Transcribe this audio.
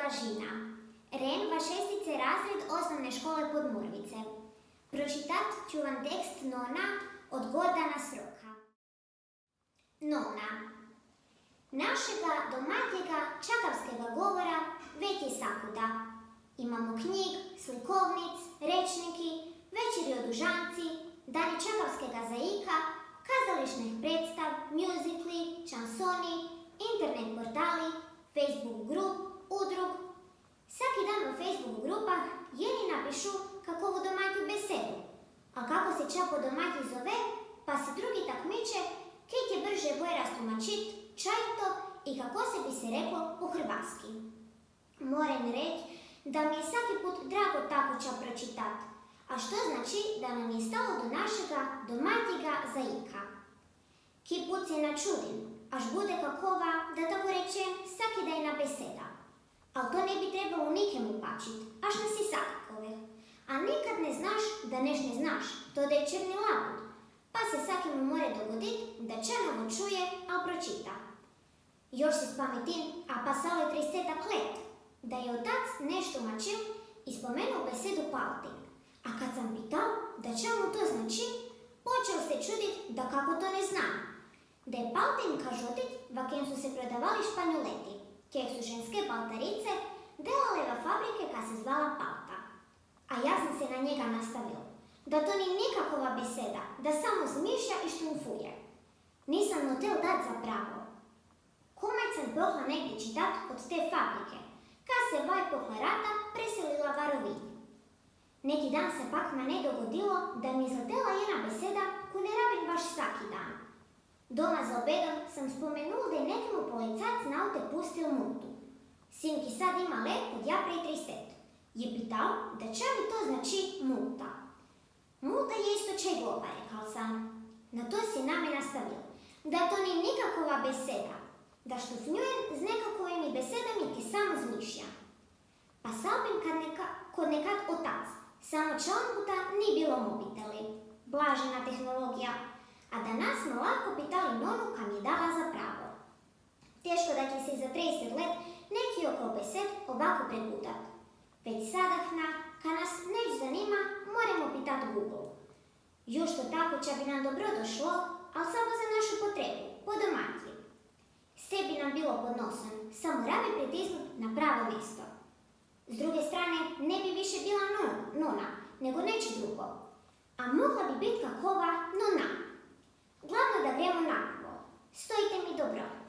Lažina. Ren, šestice razred osnovne škole Podmorvice. Pročitat ću vam tekst Nona od Gordana Sroka. Nona. Našega domatnjega čakavskega govora već je sakuda. Imamo knjig, slikovnic, rečniki, večeri o dužanci, dani čakavskega zaika, kazališnih predstav, mjuzikli, šansoni, internet portali, Facebook grup, udrug. Svaki dan u Facebook grupah jedni napišu kakovu domatju besedu, a kako se ča po domatji zove, pa se drugi takmiče kej je brže boje rastumačit, čaj to i kako se bi se reklo po hrvatski. Moram reći da mi je svaki put drago tako ča pročitat, a što znači da nam je stalo do našega domatjega zaika. Ki put se načudim, až bude kakova, da tako rečem, svakidajna beseda. Ali to ne bi trebalo nikemu pačit, až nas i svakakove. A nikad ne znaš da neš ne znaš, to da je črni labud, pa se svakemu more dogodit da čanovo čuje, a pročita. Još se spametim, a pasalo je 30 let, da je otac nešto mačil i spomenuo besedu palting. A kad sam pitao da čemu to znači, počeo se čudit da kako to ne znam. Da je palting kažotit, vakem su se prodavali španjoleti, kjer su ženske paltarice delaleva fabrike ka se zvala Palta. A ja sam se na njega nastavil, da to ni nikakova beseda, da samo zmišlja i štumfuje. Nisam notel dat za pravo. Komaj sam pohla negdje čitat od te fabrike, ka se vaj pohlarata preselila varovinj. Neki dan se pak mene dogodilo da mi izletela jedna beseda koju ne rabim baš svaki dan. Doma za obedom sam spomenul da je nekemu policac na aute pustil multu. Sin ki sad ima let kod ja prej 30. Je pitao da ča mi to znači multa. Multa je isto čaj globa, rekao sam. Na to si name nastavio, da to ni nikakova beseda, da štufnjujem z nekakovimi besedami ki samo zmišlja. Pa salbim kod nekad otac, samo član puta ni bilo mobiteli, blažena tehnologija, a da nas smo lako pitali Nonu kam je dala za pravo. Teško da će se za 30 let neki oko besed ovako pregutat. Već sadahna, kad nas neć zanima, moramo pitat Google. Još to tako će bi nam dobro došlo, ali samo za našu potrebu, po domatji. Sve bi nam bilo pod nosom, samo rabi pritisnut na pravo mjesto. S druge strane, ne bi više bila Nona, nego neće drugo. A mogla bi biti kakova Nona. Glavno da gremo napravo. Stojite mi dobro.